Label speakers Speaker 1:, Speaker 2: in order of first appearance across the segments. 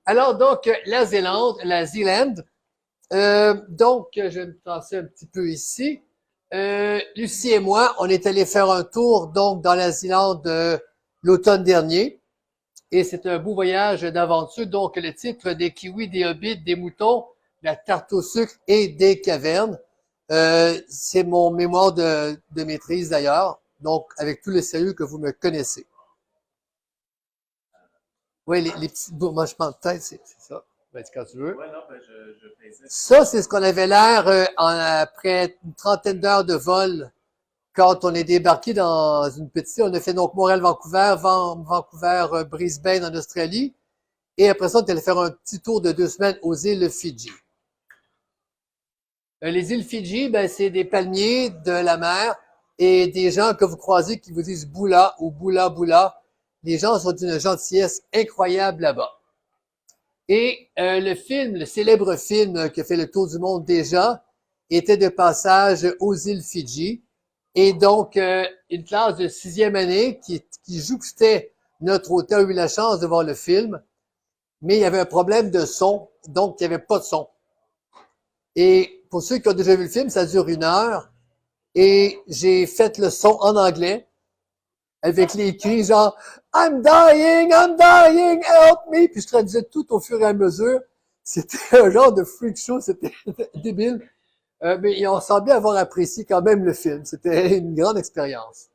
Speaker 1: Alors, donc, la Zélande, la Zealand. Donc, je vais me passer un petit peu ici. Lucie et moi, on est allé faire un tour, donc, dans la Zélande l'automne dernier. Et c'est un beau voyage d'aventure. Donc, le titre des kiwis, des hobbits, des moutons, la tarte au sucre et des cavernes. C'est mon mémoire de maîtrise d'ailleurs. Donc, avec tout le sérieux que vous me connaissez. Oui, les petits manchements de tête, c'est ça. Vas-y quand tu veux.
Speaker 2: Ouais, non, ben, je faisais.
Speaker 1: Ça, c'est ce qu'on avait l'air après une trentaine d'heures de vol quand on est débarqué dans une petite île. On a fait donc Montréal-Vancouver, Vancouver-Brisbane en Australie. Et après ça, on est allé faire un petit tour de 2 semaines aux îles Fidji. Les îles Fidji, ben, c'est des palmiers de la mer et des gens que vous croisez qui vous disent Boula ou Boula Boula. Les gens sont d'une gentillesse incroyable là-bas. Et le célèbre film qui a fait le tour du monde déjà, était de passage aux îles Fidji. Et donc, une classe de 6e année qui jouxtait notre hôtel a eu la chance de voir le film, mais il y avait un problème de son, donc il n'y avait pas de son. Et pour ceux qui ont déjà vu le film, ça dure 1 heure, et j'ai fait le son en anglais, avec les cris genre I'm dying, help me! Puis je traduisais tout au fur et à mesure. C'était un genre de freak show, c'était débile. Mais on semblait avoir apprécié quand même le film. C'était une grande expérience.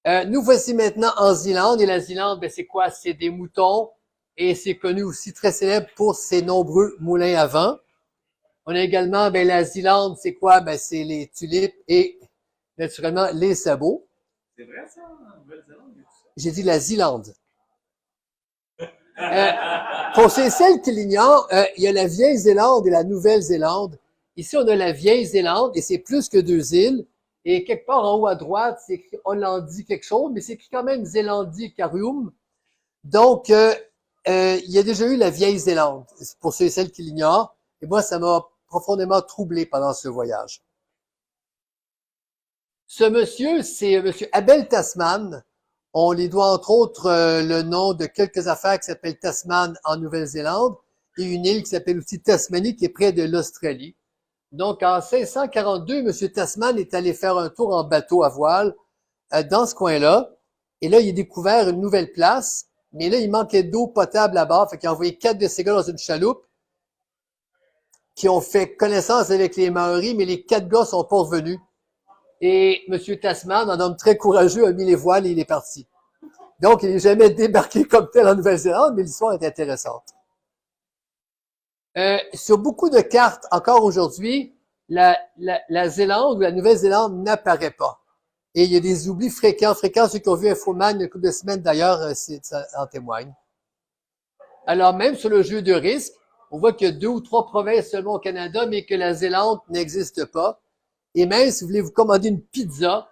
Speaker 1: Nous voici maintenant en Zélande. Et la Zélande, ben, c'est quoi? C'est des moutons. Et c'est connu aussi très célèbre pour ses nombreux moulins à vent. On a également, ben, la Zélande, c'est quoi? Ben, c'est les tulipes et naturellement les sabots.
Speaker 2: C'est vrai, ça, en Nouvelle-Zélande, il y a tout
Speaker 1: J'ai dit la Zélande. Pour celles qui l'ignorent, il y a la Vieille-Zélande et la Nouvelle-Zélande. Ici, on a la Vieille-Zélande et c'est plus que 2 îles. Et quelque part en haut à droite, c'est écrit Hollandie quelque chose, mais c'est écrit quand même Zélandi Carium. Donc, il y a déjà eu la Vieille-Zélande, pour ceux et celles qui l'ignorent. Et moi, ça m'a profondément troublé pendant ce voyage. Ce monsieur, c'est monsieur Abel Tasman. On lui doit entre autres le nom de quelques affaires qui s'appellent Tasman en Nouvelle-Zélande et une île qui s'appelle aussi Tasmanie qui est près de l'Australie. Donc en 1642, M. Tasman est allé faire un tour en bateau à voile dans ce coin-là. Et là, il a découvert une nouvelle place, mais là, il manquait d'eau potable là-bas. Fait qu'il a envoyé 4 de ses gars dans une chaloupe qui ont fait connaissance avec les Maoris, mais les 4 gars sont pas revenus. Et M. Tasman, un homme très courageux, a mis les voiles et il est parti. Donc, il n'est jamais débarqué comme tel en Nouvelle-Zélande, mais l'histoire est intéressante. Sur beaucoup de cartes, encore aujourd'hui, la Zélande ou la Nouvelle-Zélande n'apparaît pas. Et il y a des oublis fréquents. Ceux qui ont vu Infoman il y a une couple de semaines d'ailleurs, ça en témoigne. Alors, même sur le jeu de risque, on voit qu'il y a 2 ou 3 provinces seulement au Canada, mais que la Zélande n'existe pas. Et même si vous voulez vous commander une pizza,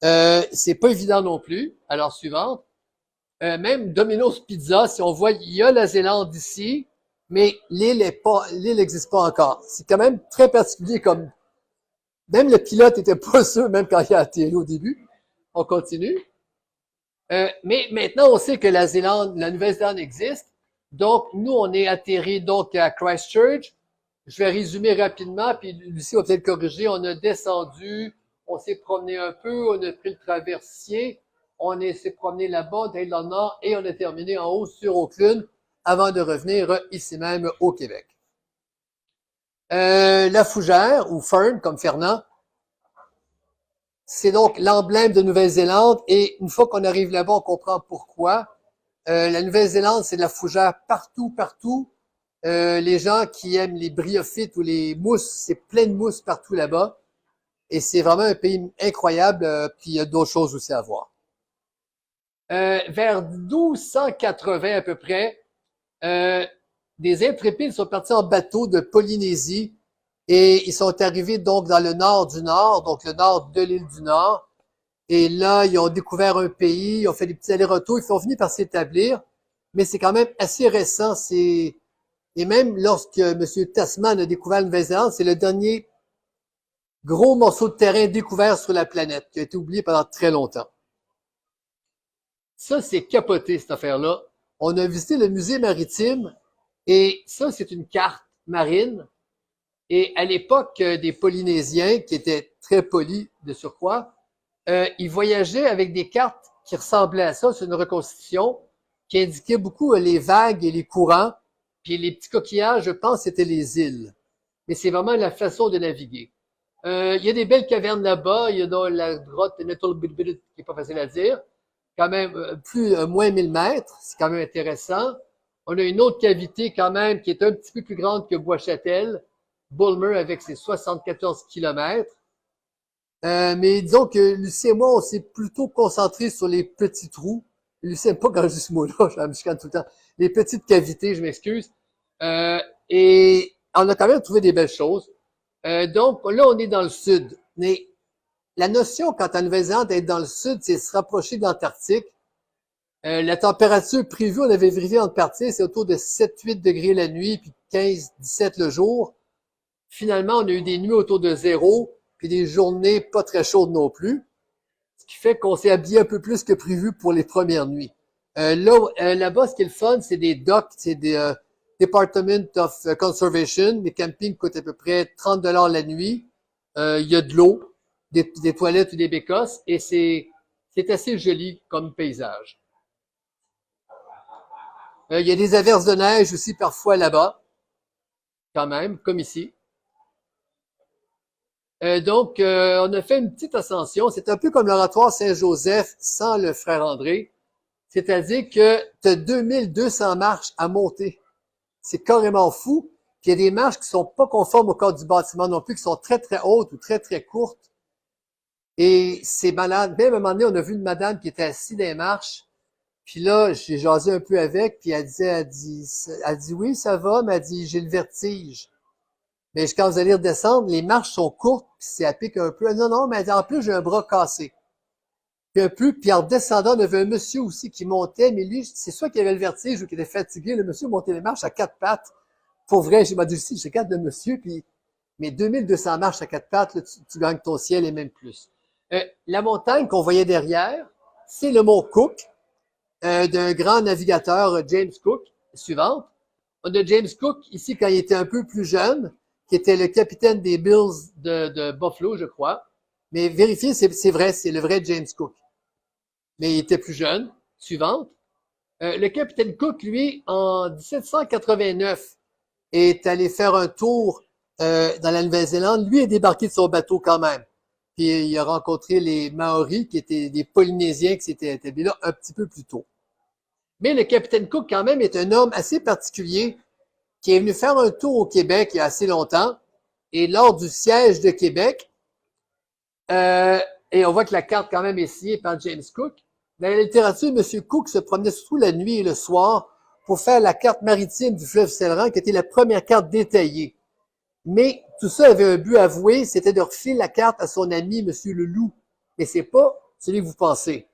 Speaker 1: c'est pas évident non plus. Alors, suivante. Même Domino's Pizza, si on voit, il y a la Zélande ici, mais l'île n'existe pas encore. C'est quand même très particulier comme, même le pilote était pas sûr, même quand il a atterri au début. On continue. Mais maintenant, on sait que la Nouvelle-Zélande existe. Donc, nous, on est atterri donc à Christchurch. Je vais résumer rapidement, puis Lucie va peut-être corriger. On a descendu, on s'est promené un peu, on a pris le traversier, s'est promené là-bas, d'aller dans le nord, et on a terminé en haut sur Auckland avant de revenir ici même au Québec. La fougère, ou fern, comme Fernand, c'est donc l'emblème de Nouvelle-Zélande, et une fois qu'on arrive là-bas, on comprend pourquoi. La Nouvelle-Zélande, c'est de la fougère partout, partout. Les gens qui aiment les bryophytes ou les mousses, c'est plein de mousses partout là-bas. Et c'est vraiment un pays incroyable, puis il y a d'autres choses aussi à voir. Vers 1280 à peu près, des intrépides sont partis en bateau de Polynésie et ils sont arrivés donc dans le nord du Nord, donc le nord de l'île du Nord. Et là, ils ont découvert un pays, ils ont fait des petits allers-retours, ils sont venus par s'établir, mais c'est quand même assez récent. Et même lorsque M. Tasman a découvert la Nouvelle-Zélande, c'est le dernier gros morceau de terrain découvert sur la planète, qui a été oublié pendant très longtemps. Ça, c'est capoté, cette affaire-là. On a visité le musée maritime et ça, c'est une carte marine. Et à l'époque des Polynésiens, qui étaient très polis de surcroît, ils voyageaient avec des cartes qui ressemblaient à ça. C'est une reconstitution qui indiquait beaucoup les vagues et les courants. Puis les petits coquillages, je pense, c'était les îles. Mais c'est vraiment la façon de naviguer. Il y a des belles cavernes là-bas. Il y a dans la grotte Nettle Bilbit, qui est pas facile à dire. Quand même, moins 1000 mètres. C'est quand même intéressant. On a une autre cavité quand même qui est un petit peu plus grande que Bois-Châtel. Bulmer avec ses 74 kilomètres. Mais disons que Lucie et moi, on s'est plutôt concentré sur les petits trous. Lucie n'aime pas quand je dis ce mot-là, je me chicane tout le temps. Les petites cavités, je m'excuse. Et on a quand même trouvé des belles choses. Donc là, on est dans le sud. Mais la notion, quant à Nouvelle-Zélande, d'être dans le sud, c'est se rapprocher de l'Antarctique. La température prévue, on avait vérifié en partie, c'est autour de 7-8 degrés la nuit, puis 15-17 le jour. Finalement, on a eu des nuits autour de 0, puis des journées pas très chaudes non plus. Ce qui fait qu'on s'est habillé un peu plus que prévu pour les premières nuits. Là-bas, ce qui est le fun, c'est des docks, c'est des Department of Conservation. Les campings coûtent à peu près 30 $ la nuit. Il y a de l'eau, des toilettes ou des bécosses, et c'est assez joli comme paysage. Il y a des averses de neige aussi parfois là-bas, quand même, comme ici. Donc, on a fait une petite ascension. C'est un peu comme l'oratoire Saint-Joseph sans le frère André. C'est-à-dire que tu as 2200 marches à monter. C'est carrément fou. Puis il y a des marches qui sont pas conformes au corps du bâtiment non plus, qui sont très, très hautes ou très, très courtes. Et c'est malade. Même à un moment donné, on a vu une madame qui était assise dans les marches. Puis là, j'ai jasé un peu avec, puis elle dit oui, ça va, mais elle dit, j'ai le vertige. Mais quand vous allez redescendre, les marches sont courtes, puis c'est à pic un peu. Non, non, mais elle dit, en plus, j'ai un bras cassé. Puis un peu, puis en descendant, on avait un monsieur aussi qui montait, mais lui, c'est soit qu'il avait le vertige ou qu'il était fatigué. Le monsieur montait les marches à 4 pattes. Pour vrai, j'ai dit aussi, j'ai 4 de monsieur, puis mais 2200 marches à 4 pattes, là, tu gagnes ton ciel et même plus. La montagne qu'on voyait derrière, c'est le mont Cook, d'un grand navigateur, James Cook, suivante. On a James Cook ici quand il était un peu plus jeune, qui était le capitaine des Bills de Buffalo, je crois. Mais vérifiez, c'est vrai, c'est le vrai James Cook. Mais il était plus jeune. Suivante. Le capitaine Cook, lui, en 1789, est allé faire un tour dans la Nouvelle-Zélande. Lui est débarqué de son bateau quand même. Puis il a rencontré les Maoris, qui étaient des Polynésiens qui s'étaient établis là un petit peu plus tôt. Mais le capitaine Cook, quand même, est un homme assez particulier qui est venu faire un tour au Québec il y a assez longtemps. Et lors du siège de Québec, et on voit que la carte quand même est signée par James Cook. Dans la littérature, M. Cook se promenait surtout la nuit et le soir pour faire la carte maritime du fleuve Saint-Laurent, qui était la première carte détaillée. Mais tout ça avait un but avoué, c'était de refiler la carte à son ami, M. Leloup. Mais c'est pas celui que vous pensez.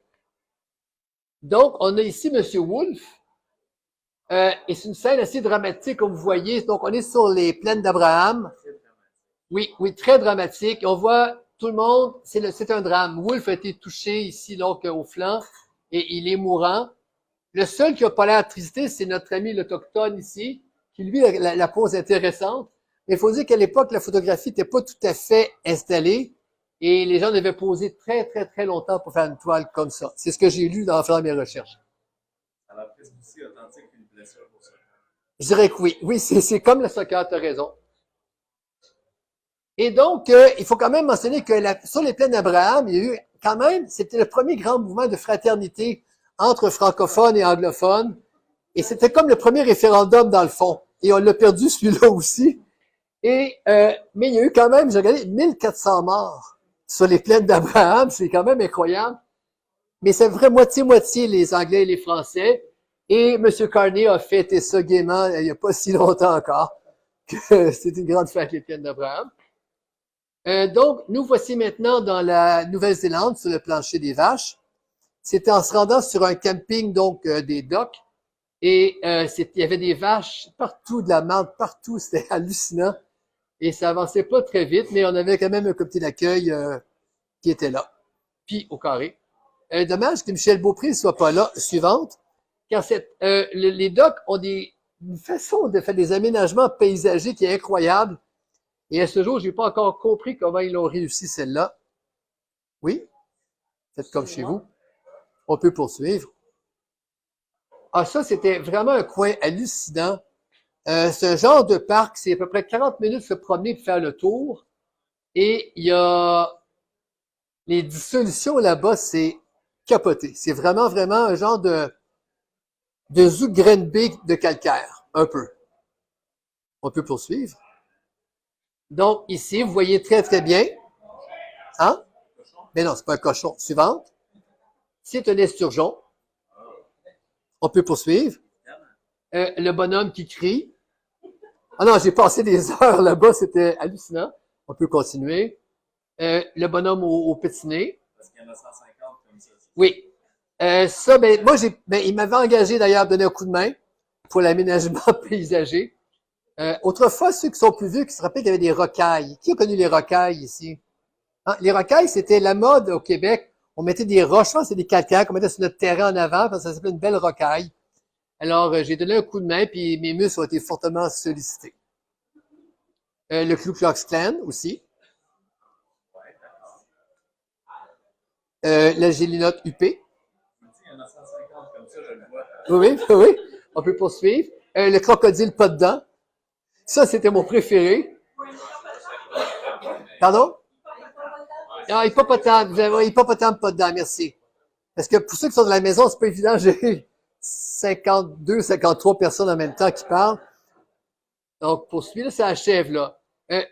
Speaker 1: Donc, on a ici M. Wolfe, et c'est une scène assez dramatique, comme vous voyez. Donc, on est sur les plaines d'Abraham. Oui, oui, très dramatique. On voit tout le monde, c'est un drame. Wolfe a été touché ici, donc, au flanc, et il est mourant. Le seul qui n'a pas l'air attristé, c'est notre ami l'Autochtone ici, qui, lui, a la pose intéressante. Mais il faut dire qu'à l'époque, la photographie n'était pas tout à fait installée, et les gens devaient poser très, très, très longtemps pour faire une toile comme ça. C'est ce que j'ai lu dans faire mes recherches.
Speaker 2: Ça a l'air presque aussi authentique qu'une blessure pour ça.
Speaker 1: Je dirais que oui. Oui, c'est comme le soccer, tu as raison. Et donc, il faut quand même mentionner que sur les plaines d'Abraham, il y a eu quand même, c'était le premier grand mouvement de fraternité entre francophones et anglophones. Et c'était comme le premier référendum dans le fond. Et on l'a perdu celui-là aussi. Et mais il y a eu quand même, j'ai regardé, 1400 morts sur les plaines d'Abraham. C'est quand même incroyable. Mais c'est vrai moitié-moitié les Anglais et les Français. Et M. Carney a fêté ça gaiement il n'y a pas si longtemps encore que c'est une grande fête, les plaines d'Abraham. Donc, nous voici maintenant dans la Nouvelle-Zélande, sur le plancher des vaches. C'était en se rendant sur un camping, donc des docks. Et il y avait des vaches partout, de la marde partout, c'était hallucinant. Et ça avançait pas très vite, mais on avait quand même un comité d'accueil qui était là. Puis au carré. Dommage que Michel Beaupré ne soit pas là. Suivante. car les docks ont une façon de faire des aménagements paysagers qui est incroyable. Et à ce jour, j'ai pas encore compris comment ils ont réussi celle-là. Oui? Faites comme chez vous. On peut poursuivre. Ah, ça, c'était vraiment un coin hallucinant. C'est un genre de parc, c'est à peu près 40 minutes de se promener pour faire le tour. Et il y a les dissolutions là-bas, c'est capoté. C'est vraiment, vraiment un genre de Zougrenbeek de calcaire, un peu. On peut poursuivre. Donc, ici, vous voyez très, très bien. Hein? Mais non, c'est pas un cochon. Suivante. C'est un esturgeon. On peut poursuivre. Le bonhomme qui crie. Ah non, j'ai passé des heures là-bas, c'était hallucinant. On peut continuer. Le bonhomme au petit nez.
Speaker 2: Parce qu'il y en a 150 comme ça.
Speaker 1: Oui. Ça, ben, moi, il m'avait engagé d'ailleurs à donner un coup de main pour l'aménagement paysager. Autrefois, ceux qui sont plus vieux, qui se rappellent qu'il y avait des rocailles. Qui a connu les rocailles ici? Hein? Les rocailles, c'était la mode au Québec. On mettait des roches, c'est des calcaires qu'on mettait sur notre terrain en avant, parce que ça s'appelait une belle rocaille. Alors, j'ai donné un coup de main, puis mes muscles ont été fortement sollicités. Le Ku Klux Klan aussi. La gélinote UP.
Speaker 2: Il y en a 150 comme ça, je le vois.
Speaker 1: Oui, oui. On peut poursuivre. Le crocodile pas dedans. Ça, c'était mon préféré. Pardon? Ah, hippopotame. Hippopotame pas dedans, merci. Parce que pour ceux qui sont dans la maison, c'est pas évident. J'ai 52, 53 personnes en même temps qui parlent. Donc, pour celui-là, ça achève, là.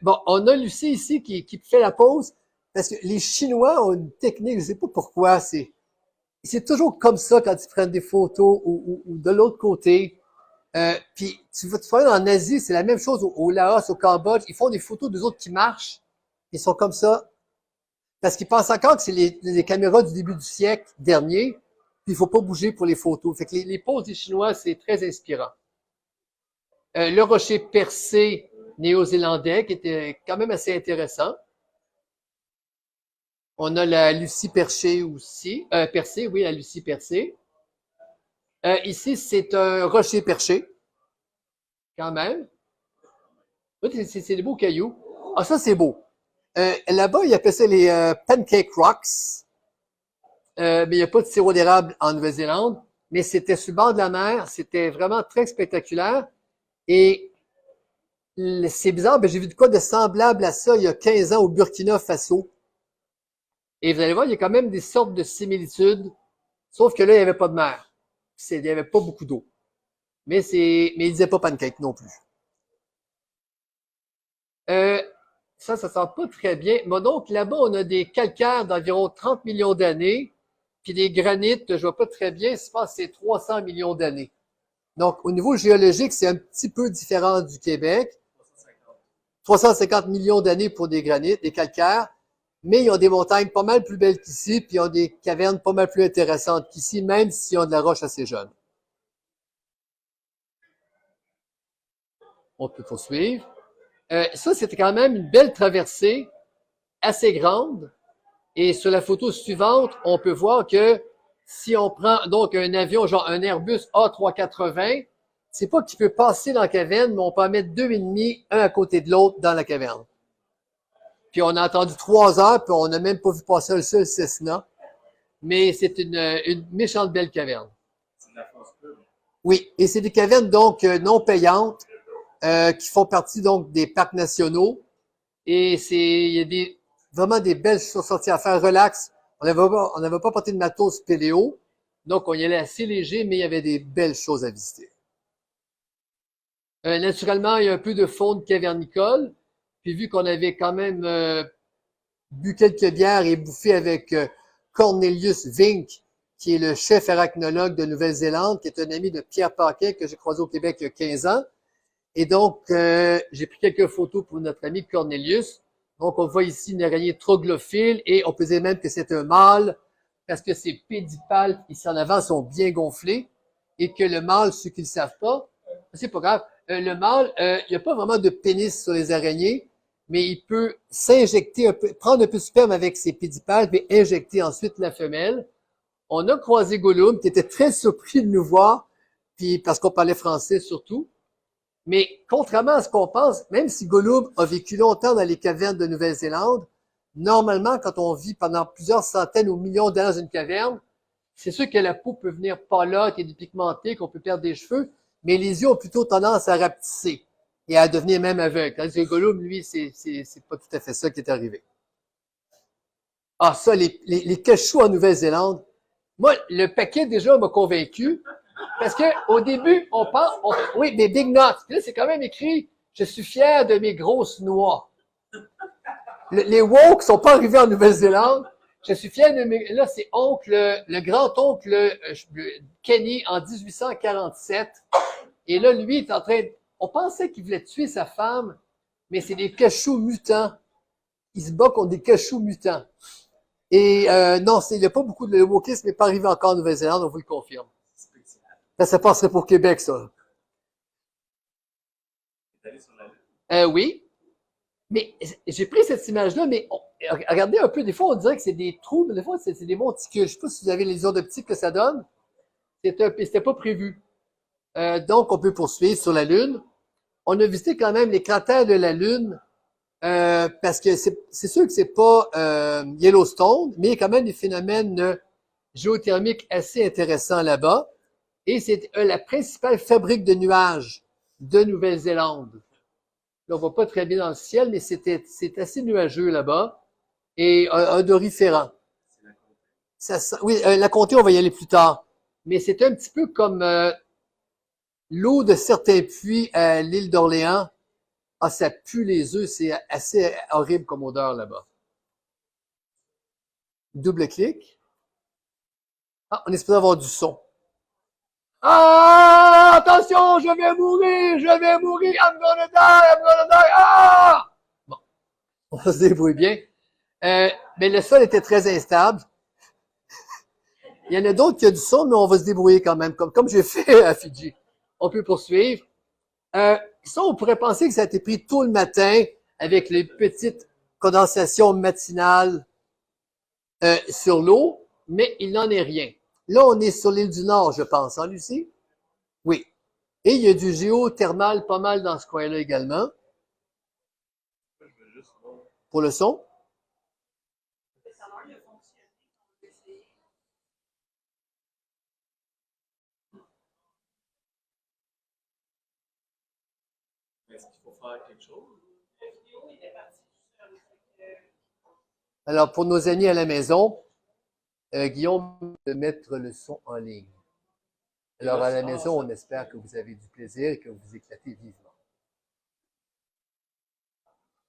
Speaker 1: Bon, on a Lucie ici qui fait la pause. Parce que les Chinois ont une technique, je sais pas pourquoi, c'est toujours comme ça quand ils prennent des photos ou de l'autre côté. Puis tu vas en Asie, c'est la même chose au Laos, au Cambodge. Ils font des photos des autres qui marchent. Ils sont comme ça. Parce qu'ils pensent encore que c'est les caméras du début du siècle dernier. Puis il faut pas bouger pour les photos. Fait que les poses des Chinois, c'est très inspirant. Le rocher percé néo-zélandais, qui était quand même assez intéressant. On a la Lucie perchée aussi. Percée, oui, la Lucie percée. Ici, c'est un rocher perché. Quand même. C'est des beaux cailloux. Ah, ça, c'est beau. Là-bas, ils appellent ça les Pancake Rocks. Mais il n'y a pas de sirop d'érable en Nouvelle-Zélande. Mais c'était sur le bord de la mer. C'était vraiment très spectaculaire. Et c'est bizarre, j'ai vu de quoi de semblable à ça il y a 15 ans au Burkina Faso. Et vous allez voir, il y a quand même des sortes de similitudes. Sauf que là, il n'y avait pas de mer. Il n'y avait pas beaucoup d'eau. Mais il disait pas pancake non plus. Ça sent pas très bien. Mais donc, là-bas, on a des calcaires d'environ 30 millions d'années, puis des granites, je vois pas très bien, je pense que c'est 300 millions d'années. Donc, au niveau géologique, c'est un petit peu différent du Québec. 350 millions d'années pour des granites, des calcaires, mais ils ont des montagnes pas mal plus belles qu'ici, puis ils ont des cavernes pas mal plus intéressantes qu'ici, même s'ils ont de la roche assez jeune. On peut poursuivre. Ça, c'était quand même une belle traversée, assez grande. Et sur la photo suivante, on peut voir que si on prend donc un avion, genre un Airbus A380, c'est pas qu'il peut passer dans la caverne, mais on peut en mettre deux et demi, un à côté de l'autre, dans la caverne. Puis on a attendu 3 heures, puis on n'a même pas vu passer un seul Cessna. Mais c'est une méchante belle caverne.
Speaker 2: C'est de la fausse pub.
Speaker 1: Oui, et c'est des cavernes donc non payantes, qui font partie donc des parcs nationaux. Et il y a vraiment des belles sorties à faire, relax. On n'avait pas porté de matos péléo, donc on y allait assez léger, mais il y avait des belles choses à visiter. Naturellement, il y a un peu de faune cavernicole. Puis vu qu'on avait quand même bu quelques bières et bouffé avec Cornelius Vink, qui est le chef arachnologue de Nouvelle-Zélande, qui est un ami de Pierre Paquet que j'ai croisé au Québec il y a 15 ans. Et donc, j'ai pris quelques photos pour notre ami Cornelius. Donc, on voit ici une araignée troglophile et on peut dire même que c'est un mâle parce que ses pédipalpes ici en avant sont bien gonflés et que le mâle, ceux qui ne le savent pas, c'est pas grave, le mâle, il n'y a pas vraiment de pénis sur les araignées, mais il peut s'injecter un peu, prendre un peu de sperme avec ses pédipalpes et injecter ensuite la femelle. On a croisé Gollum qui était très surpris de nous voir puis parce qu'on parlait français surtout. Mais contrairement à ce qu'on pense, même si Gollum a vécu longtemps dans les cavernes de Nouvelle-Zélande, normalement, quand on vit pendant plusieurs centaines ou millions d'années dans une caverne, c'est sûr que la peau peut venir pâlotte et dépigmentée, qu'on peut perdre des cheveux, mais les yeux ont plutôt tendance à rapetisser et à devenir même aveugles. Tandis que Gollum, lui, c'est pas tout à fait ça qui est arrivé. Ah, ça, les cachous en Nouvelle-Zélande. Moi, le paquet déjà m'a convaincu. Parce que au début, on pense, oui, des big nuts. Puis là, c'est quand même écrit, je suis fier de mes grosses noix. Les woke sont pas arrivés en Nouvelle-Zélande. Je suis fier de mes, là, c'est le grand-oncle Kenny en 1847. Et là, lui, il est en train, on pensait qu'il voulait tuer sa femme, mais c'est des cachous mutants. Il se bat contre des cachous mutants. Et non, il n'y a pas beaucoup de le wokisme n'est pas arrivé encore en Nouvelle-Zélande, on vous le confirme. Ça passerait pour Québec, ça.
Speaker 2: T'es allé sur la Lune?
Speaker 1: Oui. Mais j'ai pris cette image-là, mais regardez un peu, des fois on dirait que c'est des trous, mais des fois c'est des monticules. Je sais pas si vous avez les ordres optiques que ça donne. C'était pas prévu. Donc on peut poursuivre sur la Lune. On a visité quand même les cratères de la Lune, parce que c'est sûr que c'est pas Yellowstone, mais il y a quand même des phénomènes géothermiques assez intéressants là-bas. Et c'est la principale fabrique de nuages de Nouvelle-Zélande. Là, on voit pas très bien dans le ciel, mais c'est assez nuageux là-bas et odoriférant. Oui, la comté, on va y aller plus tard. Mais c'est un petit peu comme l'eau de certains puits à l'île d'Orléans. Ah, ça pue les œufs, c'est assez horrible comme odeur là-bas. Double clic. Ah, on est supposé avoir du son. Ah, attention, je vais mourir, I'm gonna die, ah! Bon, on se débrouille bien. Mais le sol était très instable. Il y en a d'autres qui ont du son, mais on va se débrouiller quand même, comme j'ai fait à Fidji. On peut poursuivre. Ça, on pourrait penser que ça a été pris tôt le matin avec les petites condensations matinales sur l'eau, mais il n'en est rien. Là, on est sur l'île du Nord, je pense, hein, Lucie? Oui. Et il y a du géothermal pas mal dans ce coin-là également. Pour le son?
Speaker 2: Est-ce qu'il faut faire quelque chose?
Speaker 1: Alors, pour nos amis à la maison, Guillaume de mettre le son en ligne. Alors, à la maison, on espère que vous avez du plaisir et que vous éclatez vivement.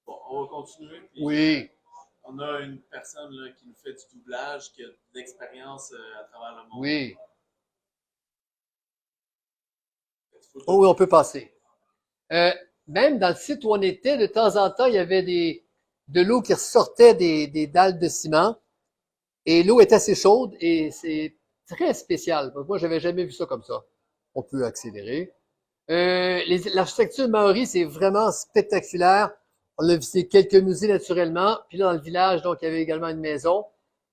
Speaker 2: Bon, on va continuer.
Speaker 1: Oui.
Speaker 2: On a une personne là, qui nous fait du doublage, qui a de l'expérience à travers le monde.
Speaker 1: Oui. Oh oui, on peut passer. Même dans le site où on était, de temps en temps, il y avait de l'eau qui ressortait des dalles de ciment. Et l'eau est assez chaude et c'est très spécial. Moi, j'avais jamais vu ça comme ça. On peut accélérer. L'architecture maori, c'est vraiment spectaculaire. On a visité quelques musées naturellement. Puis là, dans le village, donc, il y avait également une maison.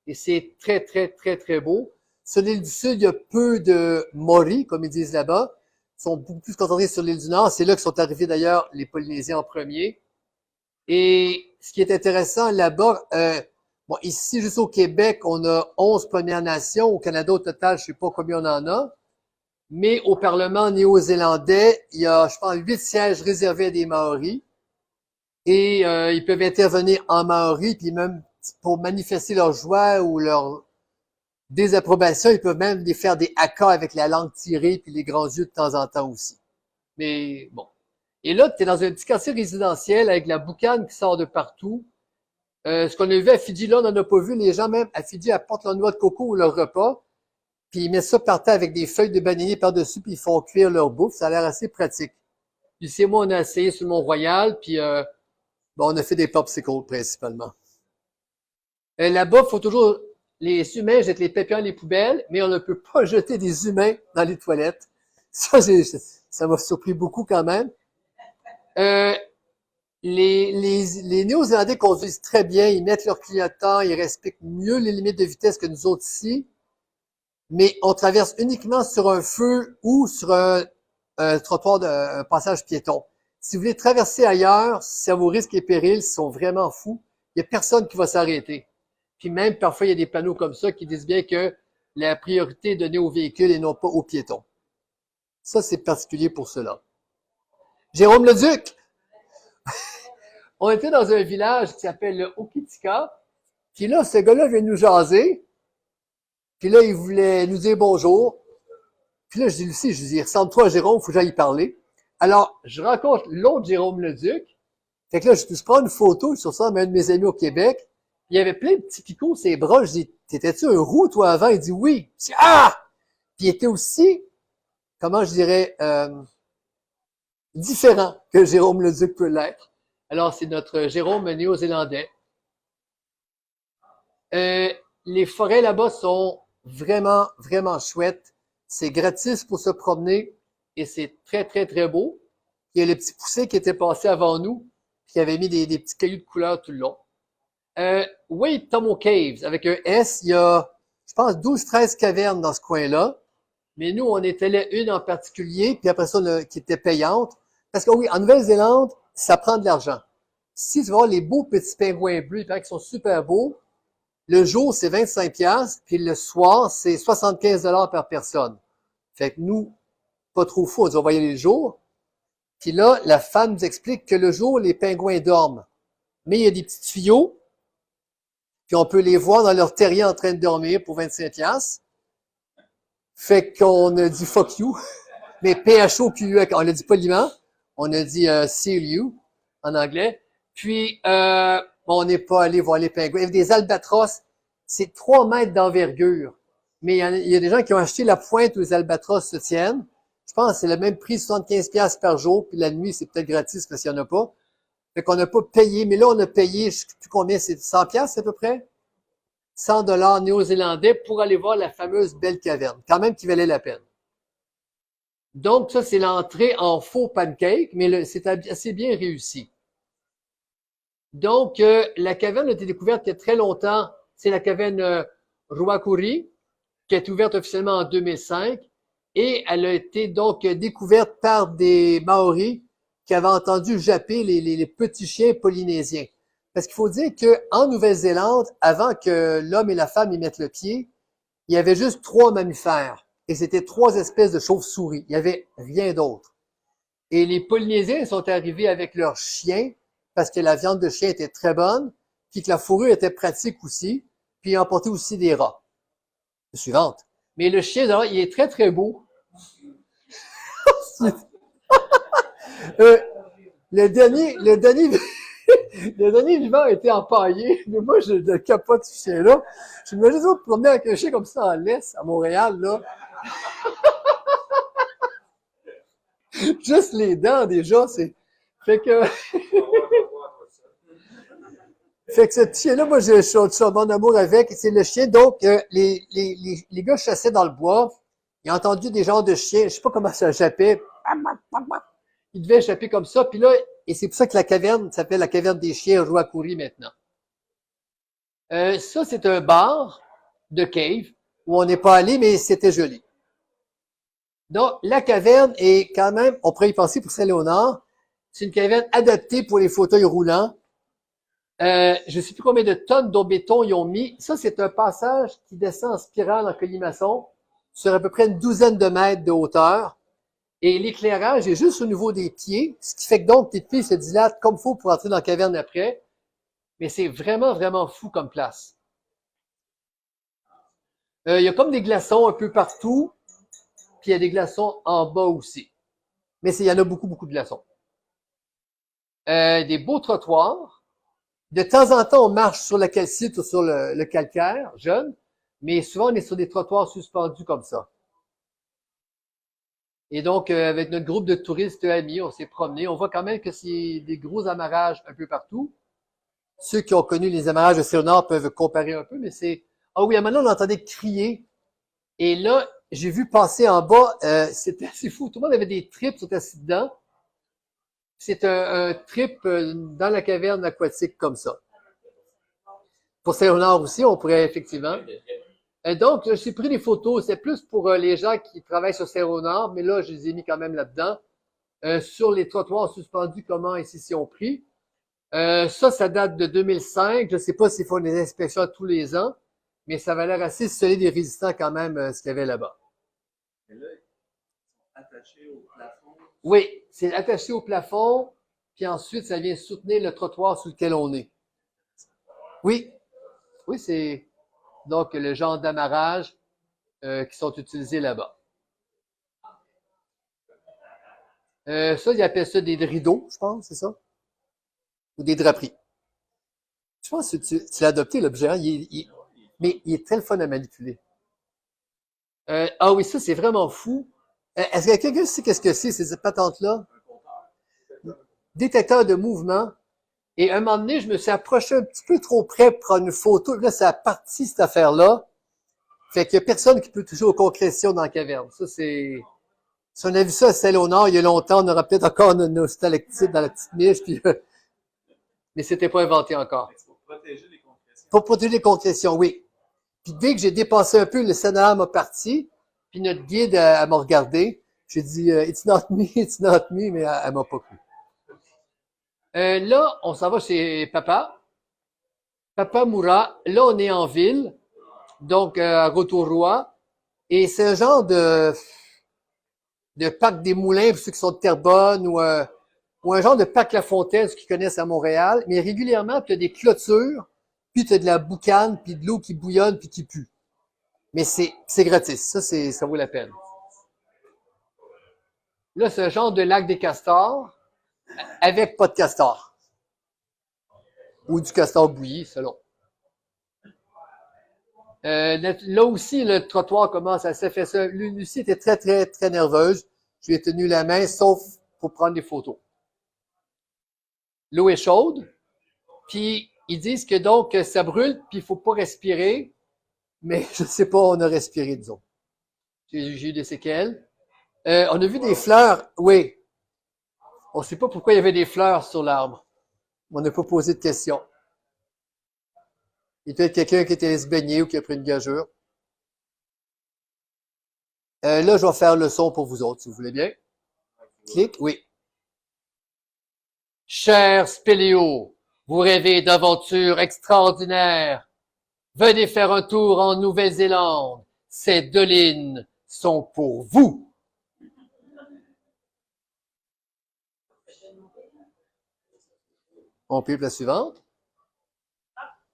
Speaker 1: Et c'est très, très, très, très beau. Sur l'île du Sud, il y a peu de Maori, comme ils disent là-bas. Ils sont beaucoup plus concentrés sur l'île du Nord. C'est là que sont arrivés d'ailleurs les Polynésiens en premier. Et ce qui est intéressant là-bas, bon, ici, juste au Québec, on a 11 Premières Nations. Au Canada, au total, je sais pas combien on en a. Mais au Parlement néo-zélandais, il y a, je pense, 8 sièges réservés à des Maoris. Et ils peuvent intervenir en Maori, puis même pour manifester leur joie ou leur désapprobation, ils peuvent même les faire des haka avec la langue tirée puis les grands yeux de temps en temps aussi. Mais bon. Et là, tu es dans un petit quartier résidentiel avec la boucane qui sort de partout. Ce qu'on a vu à Fidji, là, on n'en a pas vu. Les gens, même à Fidji, apportent leur noix de coco ou leur repas, puis ils mettent ça par terre avec des feuilles de bananier par-dessus, puis ils font cuire leur bouffe. Ça a l'air assez pratique. Puis c'est moi, on a essayé sur le Mont-Royal, puis bon, on a fait des popsicles principalement. Là-bas, il faut toujours... Les humains jettent les papillons dans les poubelles, mais on ne peut pas jeter des humains dans les toilettes. Ça m'a surpris beaucoup quand même. Les Néo-Zélandais conduisent très bien, ils mettent leur clignotant, ils respectent mieux les limites de vitesse que nous autres ici. mais on traverse uniquement sur un feu ou sur un trottoir un passage piéton. Si vous voulez traverser ailleurs, c'est à vos risques et périls, sont vraiment fous. Il n'y a personne qui va s'arrêter. Puis même, parfois, il y a des panneaux comme ça qui disent bien que la priorité est donnée aux véhicules et non pas aux piétons. Ça, c'est particulier pour cela. Jérôme Leduc! On était dans un village qui s'appelle le Hokitika. Puis là, ce gars-là vient nous jaser. Puis là, il voulait nous dire bonjour. Puis là, je dis, Lucie, je dis, ressemble-toi à Jérôme, faut que j'aille y parler. Alors, je rencontre l'autre Jérôme Leduc. Fait que là, je dis, je prends une photo sur ça, mais un de mes amis au Québec. Il y avait plein de petits picots sur ses bras. Je dis, t'étais-tu un roux, toi, avant? Il dit, oui. Je dis, ah! Puis il était aussi, comment je dirais, différent que Jérôme Leduc peut l'être. Alors, c'est notre Jérôme néo-zélandais. Les forêts là-bas sont vraiment, vraiment chouettes. C'est gratis pour se promener et c'est très, très, très beau. Il y a le petit poussé qui était passé avant nous, qui avait mis des petits cailloux de couleur tout le long. Waitomo Caves, avec un S, il y a, je pense, 12-13 cavernes dans ce coin-là. Mais nous, on était là une en particulier, puis après ça, qui était payante. Parce que oui, en Nouvelle-Zélande, ça prend de l'argent. Si tu vas voir les beaux petits pingouins bleus, il paraît qu'ils sont super beaux, le jour, c'est 25$, puis le soir, c'est 75$ par personne. Fait que nous, pas trop fou, on dit on va y aller le jour. Puis là, la femme nous explique que le jour, les pingouins dorment. Mais il y a des petits tuyaux, puis on peut les voir dans leur terrier en train de dormir pour 25$. Fait qu'on a dit fuck you. Mais PHOQU, on l'a dit poliment. On a dit see you en anglais. Puis, on n'est pas allé voir les pingouins. Il y avait des albatros. C'est 3 mètres d'envergure. Mais il y a des gens qui ont acheté la pointe où les albatros se tiennent. Je pense que c'est le même prix, 75$ par jour. Puis la nuit, c'est peut-être gratis parce qu'il n'y en a pas. Fait qu'on n'a pas payé. Mais là, on a payé, je ne sais plus combien, c'est 100$ à peu près? 100$ néo-zélandais pour aller voir la fameuse belle caverne. Quand même qui valait la peine. Donc, ça, c'est l'entrée en faux pancake, mais c'est assez bien réussi. Donc, la caverne a été découverte il y a très longtemps. C'est la caverne Ruakuri, qui a été ouverte officiellement en 2005. Et elle a été donc découverte par des Maoris qui avaient entendu japper les petits chiens polynésiens. Parce qu'il faut dire qu'en Nouvelle-Zélande, avant que l'homme et la femme y mettent le pied, il y avait juste 3 mammifères. Et c'était 3 espèces de chauves-souris. Il n'y avait rien d'autre. Et les Polynésiens sont arrivés avec leurs chiens parce que la viande de chien était très bonne, puis que la fourrure était pratique aussi, puis ils emportaient aussi des rats. Suivante. Mais le chien, il est très, très beau. Le dernier vivant a été empaillé, mais moi, je capote ce chien-là. Je me dis, vous promener avec un chien comme ça en laisse, à Montréal, là. Juste les dents, déjà, c'est... Fait que... Fait que ce petit chien-là, moi, je suis en bon amour avec. C'est le chien, donc, les gars chassaient dans le bois. Ils ont entendu des genres de chiens, je sais pas comment ça jappait. Ils devaient chapper comme ça, puis là, et c'est pour ça que la caverne s'appelle la caverne des chiens Ruakuri maintenant. Ça, c'est un bar de cave où on n'est pas allé, mais c'était joli. Donc, la caverne est quand même, on pourrait y penser pour Saint-Léonard, c'est une caverne adaptée pour les fauteuils roulants. Je ne sais plus combien de tonnes d'eau béton ils ont mis. Ça, c'est un passage qui descend en spirale en colimaçon sur à peu près une douzaine de mètres de hauteur. Et l'éclairage est juste au niveau des pieds, ce qui fait que donc tes pieds se dilatent comme il faut pour entrer dans la caverne après. Mais c'est vraiment, vraiment fou comme place. Il y a comme des glaçons un peu partout, puis il y a des glaçons en bas aussi. Mais il y en a beaucoup, beaucoup de glaçons. Des beaux trottoirs. De temps en temps, on marche sur la calcite ou sur le calcaire, jeune, mais souvent, on est sur des trottoirs suspendus comme ça. Et donc, avec notre groupe de touristes amis, on s'est promenés. On voit quand même que c'est des gros amarrages un peu partout. Ceux qui ont connu les amarrages de Saint-Léonard peuvent comparer un peu, mais c'est... Ah oui, à un moment, on entendait crier. Et là, j'ai vu passer en bas, c'était assez fou. Tout le monde avait des tripes, sont assis dedans. C'est un trip dans la caverne aquatique comme ça. Pour Saint-Léonard aussi, on pourrait effectivement... Donc, je suis pris des photos. C'est plus pour les gens qui travaillent sur Saint-Léonard, mais là, je les ai mis quand même là-dedans. Sur les trottoirs suspendus, comment ils s'y sont pris. Ça date de 2005. Je ne sais pas s'ils font des inspections tous les ans, mais ça avait l'air assez solide et résistant quand même, ce qu'il y avait là-bas.
Speaker 2: Mais là, ils sont attachés au plafond.
Speaker 1: Oui, c'est attaché au plafond, puis ensuite, ça vient soutenir le trottoir sur lequel on est. Oui, oui, c'est donc le genre d'amarrage qui sont utilisés là-bas. Ça, ils appellent ça des rideaux, je pense, c'est ça? Ou des draperies. Je pense que tu l'as adopté, l'objet, hein? Mais il est très le fun à manipuler. Ah oui, ça, c'est vraiment fou. Est-ce que quelqu'un sait qu'est-ce que c'est, ces patentes-là? Détecteur de mouvement. Et à un moment donné, je me suis approché un petit peu trop près pour prendre une photo. Là, ça a parti, cette affaire-là. Fait qu'il y a personne qui peut toucher aux concrétions dans la caverne. Ça, c'est... Si on a vu ça à Saint-Léonard il y a longtemps, on aurait peut-être encore nos stalactites dans la petite niche, puis, mais c'était pas inventé encore.
Speaker 2: C'est pour protéger les compressions.
Speaker 1: Pour protéger les concrétions, oui. Puis dès que j'ai dépassé un peu, le scénario m'a parti, puis notre guide, elle m'a regardé. J'ai dit, it's not me, mais elle m'a pas cru. Là, on s'en va chez Papa. Papa Moura. Là, on est en ville, donc à Rotorua. Et c'est un genre de parc des Moulins, pour ceux qui sont de Terrebonne, ou un genre de parc La Fontaine, ceux qui connaissent à Montréal. Mais régulièrement, tu as des clôtures, puis tu as de la boucane, puis de l'eau qui bouillonne, puis qui pue. Mais c'est gratis. Ça vaut la peine. Là, c'est un genre de lac des castors, avec pas de castor. Ou du castor bouilli, selon. Là aussi, le trottoir commence à s'affaisser. Lucie était très, très, très nerveuse. Je lui ai tenu la main, sauf pour prendre des photos. L'eau est chaude, puis ils disent que donc ça brûle, puis il faut pas respirer, mais je sais pas, on a respiré, disons. J'ai eu des séquelles. On a vu des fleurs, oui. On sait pas pourquoi il y avait des fleurs sur l'arbre. On n'a pas posé de questions. Il y a peut-être quelqu'un qui était allé se baigner ou qui a pris une gageure. Là, je vais faire le son pour vous autres, si vous voulez bien. Clic, oui. Cher Spéléo, vous rêvez d'aventures extraordinaires. Venez faire un tour en Nouvelle-Zélande. Ces dolines sont pour vous. On pipe la suivante.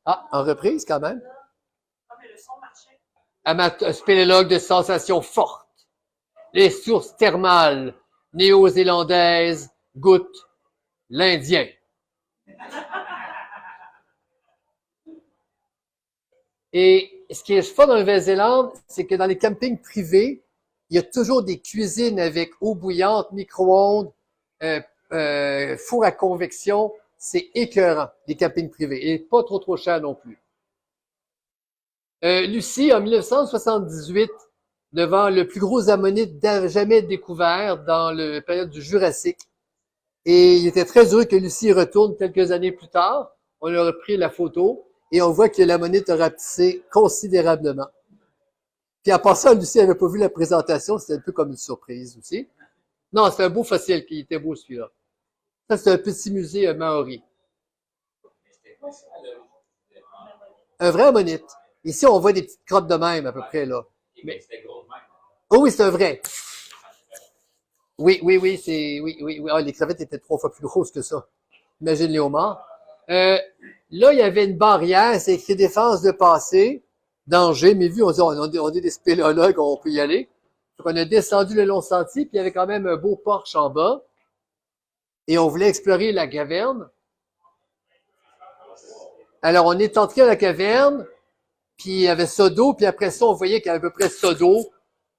Speaker 1: Ah, en reprise quand même. Spéléologue de sensations fortes. Les sources thermales néo-zélandaises goûtent l'Indien. Et ce qui est fort dans la Nouvelle-Zélande, c'est que dans les campings privés, il y a toujours des cuisines avec eau bouillante, micro-ondes, four à convection. C'est écœurant, les campings privés. Et pas trop cher non plus. Lucie, en 1978, devant le plus gros ammonite jamais découvert dans la période du Jurassique. Et il était très heureux que Lucie retourne quelques années plus tard. On leur a pris la photo et on voit que l'ammonite a rapetissé considérablement. Puis en passant, Lucie n'avait pas vu la présentation, c'était un peu comme une surprise aussi. Non, c'est un beau fossile qui était beau celui-là. Ça, c'est un petit musée maori. Un vrai ammonite. Ici, on voit des petites crottes de même, à peu près, là. Mais... Oh oui, c'est un vrai. Oui, oui. Ah, les crevettes étaient 3 fois plus grosses que ça. Imagine les homards. Là, il y avait une barrière, c'est écrit défense de passé, danger, mais vu, on est des spéléologues, on peut y aller. Donc, on a descendu le long sentier, puis il y avait quand même un beau porche en bas. Et on voulait explorer la caverne. Alors, on est entré à la caverne, puis il y avait ça d'eau, puis après ça, on voyait qu'il y avait à peu près ça d'eau.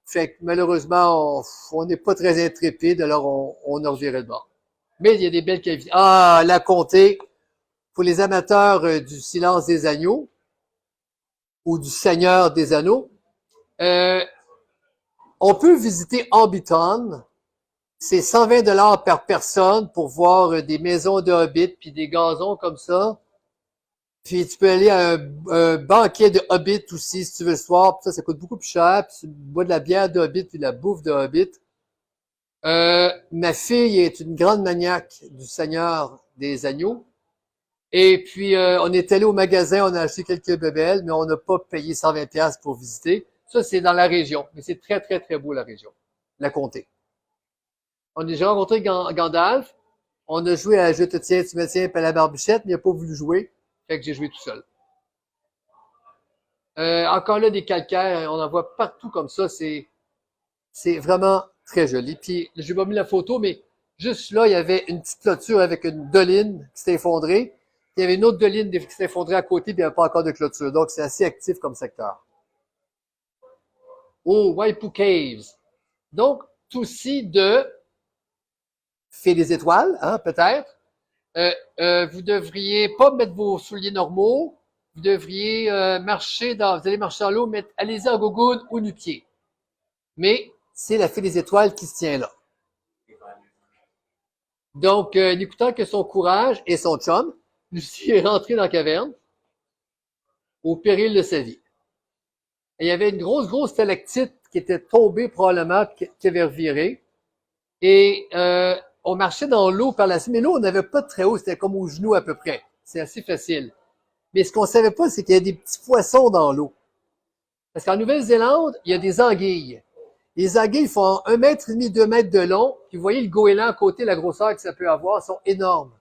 Speaker 1: Fait que malheureusement, on n'est pas très intrépide, alors on a reviré de bord. Mais il y a des belles cavités. Ah, la comté, pour les amateurs du silence des agneaux, ou du Seigneur des anneaux, on peut visiter Hobbiton. C'est 120 $ par personne pour voir des maisons de hobbits puis des gazons comme ça. Puis tu peux aller à un banquet de Hobbit aussi, si tu veux le soir. Puis ça coûte beaucoup plus cher. Puis tu bois de la bière de Hobbit puis de la bouffe de Hobbit. Ma fille est une grande maniaque du Seigneur des Agneaux. Et puis, on est allé au magasin, on a acheté quelques bébelles, mais on n'a pas payé 120$ pour visiter. Ça, c'est dans la région. Mais c'est très, très, très beau, la région. La comté. On a déjà rencontré Gandalf. On a joué à Je te tiens, tu me tiens, puis à la barbichette, mais il n'a pas voulu jouer. Fait que j'ai joué tout seul. Encore là, des calcaires, on en voit partout comme ça. C'est vraiment très joli. Puis, j'ai pas mis la photo, mais juste là, il y avait une petite clôture avec une doline qui s'est effondrée. Puis, il y avait une autre doline qui s'est effondrée à côté, puis il n'y avait pas encore de clôture. Donc, c'est assez actif comme secteur. Oh, Waipu Caves. Donc, tout ci de fait des étoiles, hein, peut-être. Vous devriez pas mettre vos souliers normaux. Vous devriez vous allez marcher dans l'eau, mais allez-y en gogoune ou nu-pied. Mais c'est la fée des étoiles qui se tient là. Donc, n'écoutant que son courage et son chum, Lucie est rentrée dans la caverne au péril de sa vie. Et il y avait une grosse stalactite qui était tombée probablement, qui avait reviré. Et on marchait dans l'eau par la suite. Mais l'eau, on n'avait pas de très haut, c'était comme au genou à peu près. C'est assez facile. Mais ce qu'on savait pas, c'est qu'il y a des petits poissons dans l'eau. Parce qu'en Nouvelle-Zélande, il y a des anguilles. Les anguilles font 1,5 mètre, 2 mètres de long. Puis vous voyez le goéland à côté, la grosseur que ça peut avoir, sont énormes.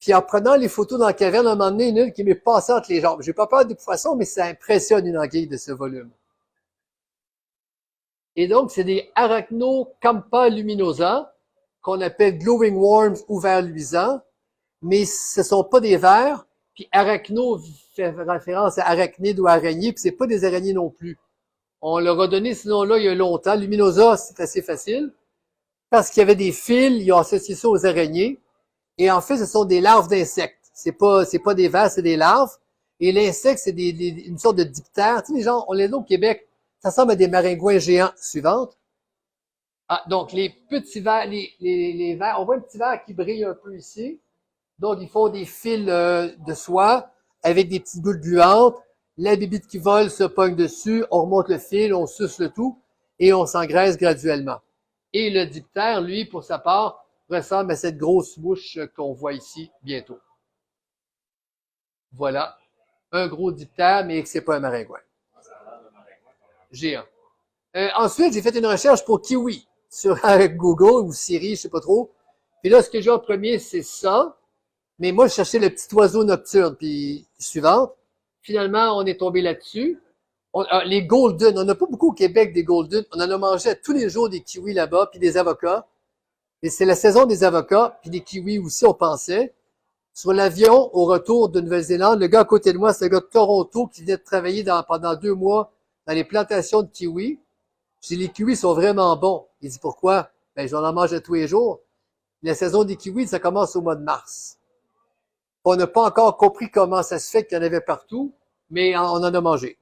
Speaker 1: Puis en prenant les photos dans la caverne, à un moment donné, une qui m'est passée entre les jambes. J'ai pas peur des poissons, mais ça impressionne une anguille de ce volume. Et donc, c'est des Arachnocampa luminosa, qu'on appelle glowing worms ou vers luisants, mais ce sont pas des vers. Puis arachno fait référence à arachnide ou araignée, puis c'est pas des araignées non plus. On leur a donné ce nom-là il y a longtemps. Luminosa, c'est assez facile. Parce qu'il y avait des fils, ils ont associé ça aux araignées. Et en fait, ce sont des larves d'insectes. C'est pas des vers, c'est des larves. Et l'insecte, c'est une sorte de diptère. Tu sais, les gens, on les a au Québec. Ça ressemble à des maringouins géants. Suivante. Ah, donc, les petits vers, les vers, on voit un petit ver qui brille un peu ici. Donc, ils font des fils de soie avec des petites boules gluantes. La bibite qui vole se pogne dessus, on remonte le fil, on suce le tout et on s'engraisse graduellement. Et le diptère, lui, pour sa part, ressemble à cette grosse mouche qu'on voit ici bientôt. Voilà. Un gros diptère, mais c'est pas un maringouin. Géant. Ensuite, j'ai fait une recherche pour kiwi sur Google ou Siri, je sais pas trop. Puis là, ce que j'ai en premier, c'est ça. Mais moi, je cherchais le petit oiseau nocturne. Puis, suivante. Finalement, on est tombé là-dessus. Les golden, on n'a pas beaucoup au Québec des golden. On en a mangé à tous les jours des kiwis là-bas, puis des avocats. Et c'est la saison des avocats, puis des kiwis aussi, on pensait. Sur l'avion, au retour de Nouvelle-Zélande, le gars à côté de moi, c'est le gars de Toronto qui venait de travailler pendant 2 mois dans les plantations de kiwis. J'ai dit, les kiwis sont vraiment bons. Il dit, pourquoi? Ben, j'en en mange tous les jours. La saison des kiwis, ça commence au mois de mars. On n'a pas encore compris comment ça se fait qu'il y en avait partout, mais on en a mangé.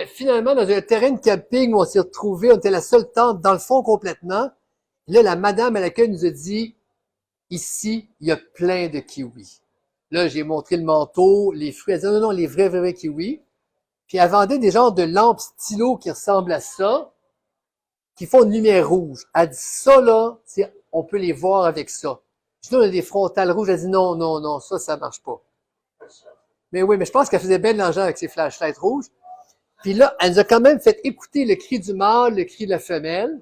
Speaker 1: Finalement, dans un terrain de camping où on s'est retrouvé, on était la seule tente dans le fond complètement. Là, la madame à l'accueil nous a dit, ici, il y a plein de kiwis. Là, j'ai montré le manteau, les fruits. Elle dit, non, les vrais kiwis. Puis elle vendait des genres de lampes stylo qui ressemblent à ça, qui font une lumière rouge. Elle dit, ça là, on peut les voir avec ça. Je dis, on a des frontales rouges. Elle dit, non, ça marche pas. Mais oui, mais je pense qu'elle faisait bien de l'argent avec ses flashlights rouges. Puis là, elle nous a quand même fait écouter le cri du mâle, le cri de la femelle.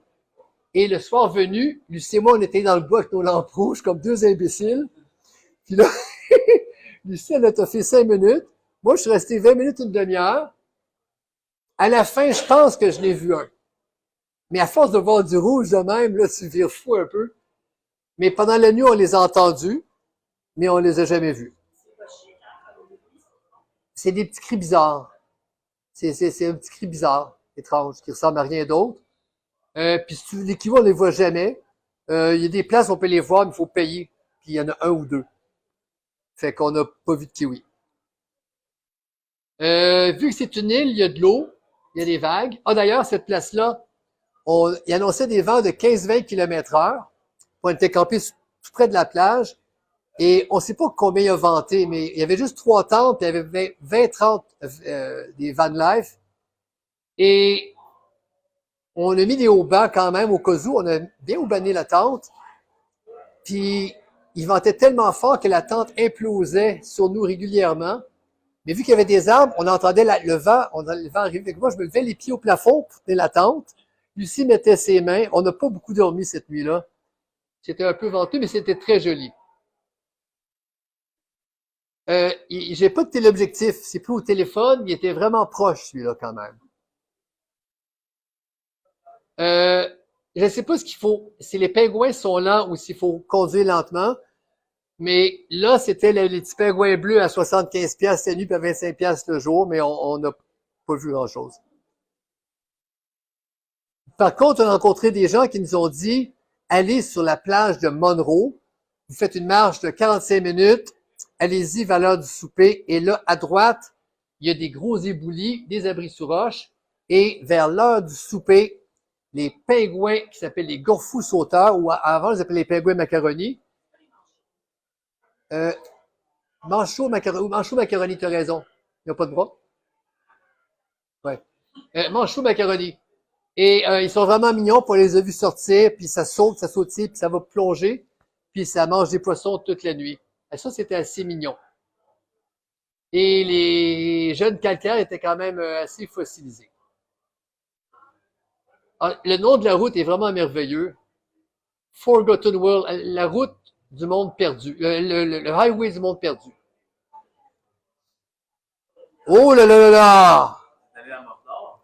Speaker 1: Et le soir venu, Lucie et moi, on était dans le bois avec nos lampes rouges, comme 2 imbéciles. Puis là, Lucie, elle a fait 5 minutes. Moi, je suis resté 20 minutes, une demi-heure. À la fin, je pense que je l'ai vu un. Mais à force de voir du rouge de même, là, tu vires fou un peu. Mais pendant la nuit, on les a entendus, mais on les a jamais vus. C'est des petits cris bizarres. C'est un petit cri bizarre, étrange, qui ressemble à rien d'autre. Puis les kiwis, on les voit jamais. Il y a des places où on peut les voir, mais il faut payer. Puis il y en a 1 ou 2. Fait qu'on n'a pas vu de kiwis. Vu que c'est une île, il y a de l'eau, il y a des vagues. Ah, d'ailleurs, cette place-là, il annonçait des vents de 15-20 km/h. On était campés tout près de la plage. Et on ne sait pas combien il a vanté, mais il y avait juste 3 tentes, puis il y avait 20-30 des van life. Et on a mis des haubans quand même au cas où. On a bien haubanné la tente. Puis il ventait tellement fort que la tente implosait sur nous régulièrement. Mais vu qu'il y avait des arbres, on entendait le vent arriver. Fait que moi, je me levais les pieds au plafond pour tenir la tente. Lucie mettait ses mains. On n'a pas beaucoup dormi cette nuit-là. C'était un peu venteux, mais c'était très joli. J'ai pas de téléobjectif. C'est plus au téléphone. Il était vraiment proche, celui-là, quand même. Je ne sais pas ce qu'il faut. Si les pingouins sont lents ou s'il faut conduire lentement. Mais là, c'était les petits pingouins bleus à 75$ la nuit, puis à 25$ le jour, mais on n'a pas vu grand-chose. Par contre, on a rencontré des gens qui nous ont dit, allez sur la plage de Monroe, vous faites une marche de 45 minutes, allez-y vers l'heure du souper, et là, à droite, il y a des gros éboulis, des abris sous roche, et vers l'heure du souper, les pingouins qui s'appellent les gorfous sauteurs, ou avant, ils s'appelaient les pingouins macaroni. Manchot macaroni, t'as raison. Il n'y a pas de bras. Ouais. Manchot macaroni. Et ils sont vraiment mignons, pour les a vus sortir, puis ça sautille, puis ça va plonger, puis ça mange des poissons toute la nuit. Et ça, c'était assez mignon. Et les jeunes calcaires étaient quand même assez fossilisés. Alors, le nom de la route est vraiment merveilleux. Forgotten World, la route du monde perdu, le highway du monde perdu. Oh là là là là!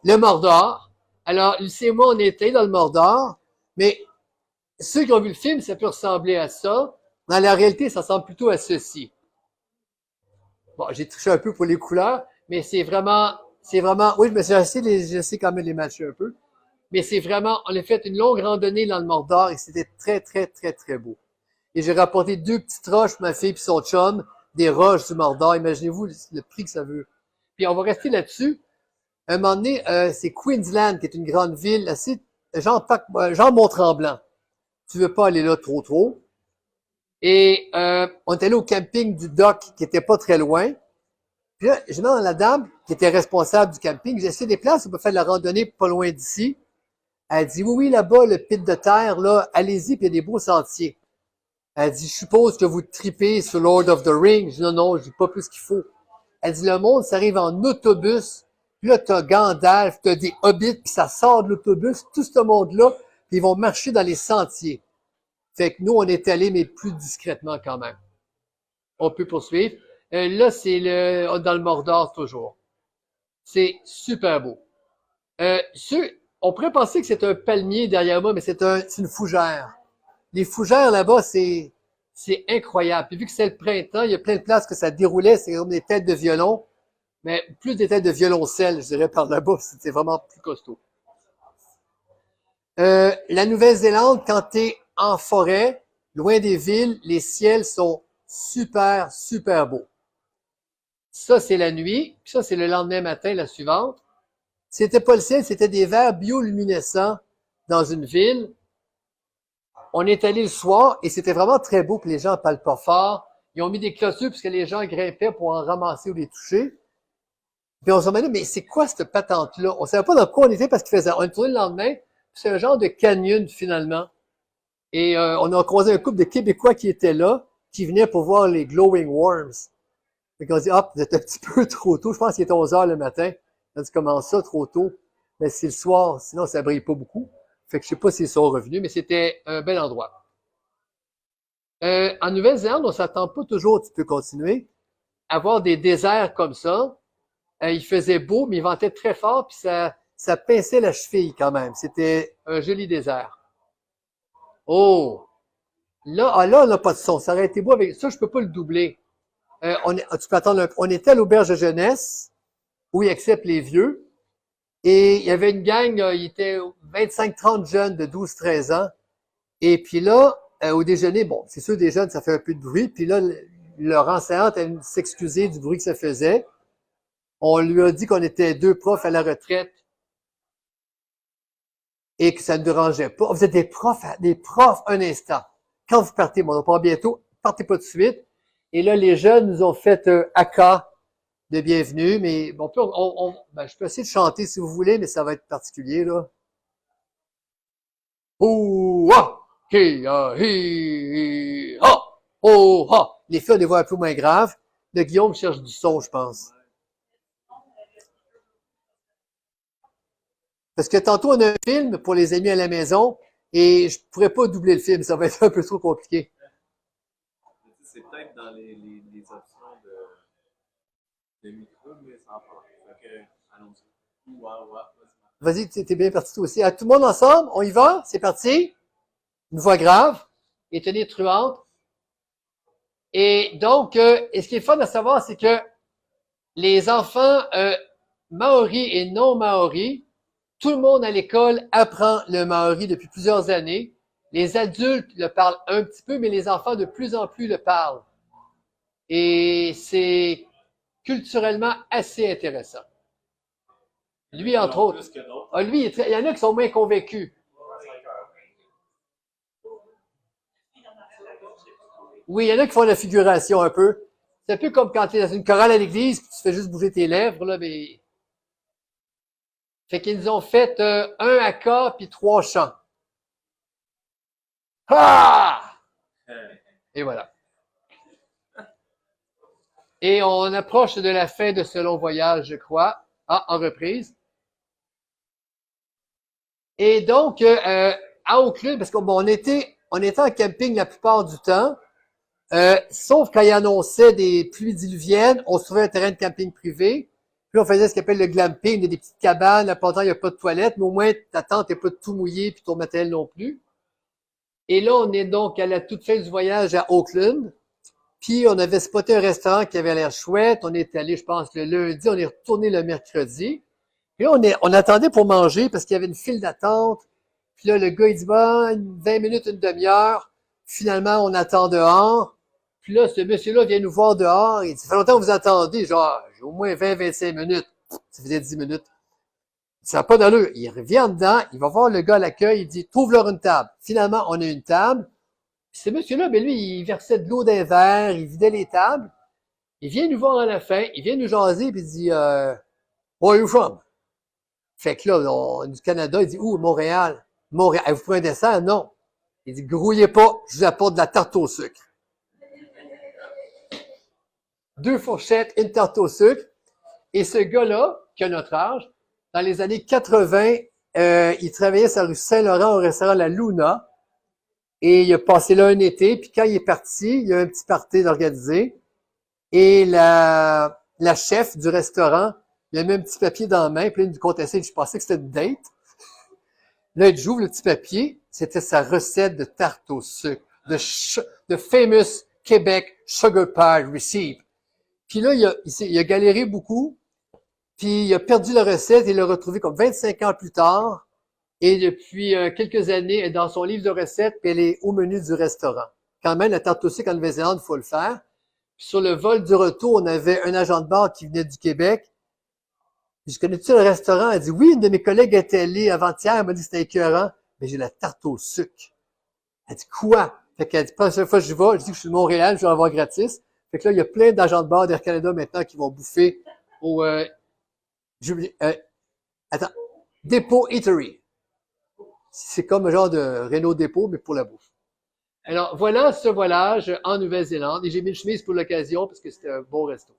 Speaker 1: Le Mordor. Alors, Lucie et moi, on était dans le Mordor, mais ceux qui ont vu le film, ça peut ressembler à ça. Dans la réalité, ça ressemble plutôt à ceci. Bon, j'ai triché un peu pour les couleurs, mais c'est vraiment, oui, mais j'essaie quand même de les matcher un peu. Mais c'est vraiment, on a fait une longue randonnée dans le Mordor et c'était très, très, très, très beau. Et j'ai rapporté 2 petites roches pour ma fille et son chum, des roches du Mordor. Imaginez-vous le prix que ça veut. Puis on va rester là-dessus. Un moment donné, c'est Queensland, qui est une grande ville assez, genre Mont-Tremblant. Tu veux pas aller là trop. Et on est allé au camping du dock, qui était pas très loin. Puis là, je demande à la dame, qui était responsable du camping, j'ai essayé des places, on peut faire de la randonnée pas loin d'ici. Elle dit, oui, là-bas, le pit de terre, là, allez-y, puis il y a des beaux sentiers. Elle dit, je suppose que vous tripez sur Lord of the Rings. Je dis, non, je dis pas plus qu'il faut. Elle dit, le monde, ça arrive en autobus. Puis là, t'as Gandalf, t'as des hobbits, puis ça sort de l'autobus, tout ce monde-là, puis ils vont marcher dans les sentiers. Fait que nous, on est allés, mais plus discrètement quand même. On peut poursuivre. Là, c'est dans le Mordor toujours. C'est super beau. On pourrait penser que c'est un palmier derrière moi, mais c'est une fougère. Les fougères là-bas, c'est incroyable. Puis vu que c'est le printemps, il y a plein de places que ça déroulait, c'est comme des têtes de violon, mais plus des têtes de violoncelle, je dirais, par là-bas, c'était vraiment plus costaud. La Nouvelle-Zélande, quand t'es en forêt, loin des villes, les ciels sont super, super beaux. Ça, c'est la nuit, puis ça, c'est le lendemain matin, la suivante. C'était pas le ciel, c'était des verres bioluminescents dans une ville. On est allé le soir et c'était vraiment très beau, puis les gens parlent pas fort. Ils ont mis des clôtures puisque les gens grimpaient pour en ramasser ou les toucher. Puis on se demandait, mais c'est quoi cette patente-là? On savait pas dans quoi on était parce qu'il faisait. On est tourné le lendemain, c'est un genre de canyon finalement. Et on a croisé un couple de Québécois qui étaient là, qui venaient pour voir les glowing worms. Fait qu'on dit, ah, vous êtes un petit peu trop tôt. Je pense qu'il était 11 heures le matin. On dit, comment ça, trop tôt? Mais c'est le soir, sinon ça brille pas beaucoup. Fait que je sais pas s'ils sont revenus, mais c'était un bel endroit. En Nouvelle-Zélande, on s'attend pas toujours, tu peux continuer, à voir des déserts comme ça. Il faisait beau, mais il ventait très fort, puis ça pinçait la cheville quand même. C'était un joli désert. Oh! Là, on n'a pas de son. Ça aurait été beau avec ça, je peux pas le doubler. Tu peux attendre on était à l'auberge de jeunesse, où ils acceptent les vieux. Et il y avait une gang, il était 25-30 jeunes de 12-13 ans. Et puis là, au déjeuner, bon, c'est sûr, des jeunes, ça fait un peu de bruit. Puis là, leur enseignante, elle s'excusait du bruit que ça faisait. On lui a dit qu'on était 2 profs à la retraite et que ça ne dérangeait pas. Vous êtes des profs un instant. Quand vous partez, on part bientôt, partez pas tout de suite. Et là, les jeunes nous ont fait haka de bienvenue, mais bon, ben, je peux essayer de chanter si vous voulez, mais ça va être particulier, là. Oh, ah, hi, ah, hi, ah, oh, ah. Les filles ont des voix un peu moins graves. Le Guillaume cherche du son, je pense. Parce que tantôt, on a un film pour les amis à la maison et je pourrais pas doubler le film. Ça va être un peu trop compliqué.
Speaker 2: C'est peut-être dans les options de micro, mais ça en parle. Fait que, allons-y.
Speaker 1: Vas-y, t'es bien parti toi aussi. À tout le monde ensemble, on y va? C'est parti. Une voix grave et tonitruante. Et donc, et ce qui est fun à savoir, c'est que les enfants maoris et non maoris, tout le monde à l'école apprend le maori depuis plusieurs années. Les adultes le parlent un petit peu, mais les enfants de plus en plus le parlent. Et c'est culturellement assez intéressant. Lui, entre autres. Ah, lui, il y en a qui sont moins convaincus. Oui, il y en a qui font la figuration un peu. C'est un peu comme quand tu es dans une chorale à l'église, puis tu fais juste bouger tes lèvres, là, mais... Fait qu'ils nous ont fait un haka puis 3 chants. Ah! Et voilà. Et on approche de la fin de ce long voyage, je crois. Ah, en reprise. Et donc, à Auckland, parce qu'on était en camping la plupart du temps, sauf quand il annonçait des pluies diluviennes, on se trouvait un terrain de camping privé. Puis on faisait ce qu'on appelle le glamping, il y a des petites cabanes, là, pourtant il n'y a pas de toilette, mais au moins ta tente n'est pas tout mouillée, puis ton matériel non plus. Et là, on est donc à la toute fin du voyage à Auckland. Puis on avait spoté un restaurant qui avait l'air chouette. On est allé, je pense, le lundi, on est retourné le mercredi. Puis là, on attendait pour manger parce qu'il y avait une file d'attente. Puis là, le gars, il dit, bah, 20 minutes, une demi-heure. Finalement, on attend dehors. Puis là, ce monsieur-là vient nous voir dehors. Il dit, ça fait longtemps que vous attendez. Genre, j'ai au moins 20-25 minutes. Ça faisait 10 minutes. Ça n'a pas d'allure. Il revient dedans, il va voir le gars à l'accueil, il dit, trouve-leur une table. Finalement, on a une table. Puis ce monsieur-là, ben lui, il versait de l'eau dans les verres, il vidait les tables. Il vient nous voir à la fin, il vient nous jaser, puis il dit, where are you from? Fait que là, du Canada, il dit, où? Montréal. Montréal. Vous prenez un dessert? Non. Il dit, grouillez pas, je vous apporte de la tarte au sucre. 2 fourchettes, une tarte au sucre. Et ce gars-là, qui a notre âge, dans les années 80, il travaillait sur la rue Saint-Laurent au restaurant La Luna. Et il a passé là un été. Puis quand il est parti, il y a un petit party d'organiser. Et la chef du restaurant, il a mis un petit papier dans la main. Puis là, il nous contestait. Je pensais que c'était une date. Là, j'ouvre le petit papier. C'était sa recette de tarte au sucre. The famous Québec Sugar Pie Recipe. Puis là, il a galéré beaucoup. Puis il a perdu la recette et l'a retrouvée comme 25 ans plus tard. Et depuis quelques années, elle est dans son livre de recettes, puis elle est au menu du restaurant. Quand même, la tarte au sucre en Nouvelle-Zélande, il faut le faire. Puis sur le vol du retour, on avait un agent de bar qui venait du Québec. Puis je connais-tu le restaurant? Elle dit, oui, une de mes collègues était allée avant-hier, elle m'a dit que c'était écœurant. Mais j'ai la tarte au sucre. Elle dit, quoi? Fait qu'elle dit, pas la seule fois que je vais, je dis que je suis de Montréal, je vais avoir gratis. Fait que là, il y a plein d'agents de bar d'Air Canada maintenant qui vont bouffer au, Dépôt Eatery. C'est comme un genre de Renault Dépôt, mais pour la bouffe. Alors, voilà ce voyage en Nouvelle-Zélande. Et j'ai mis une chemise pour l'occasion parce que c'était un bon resto.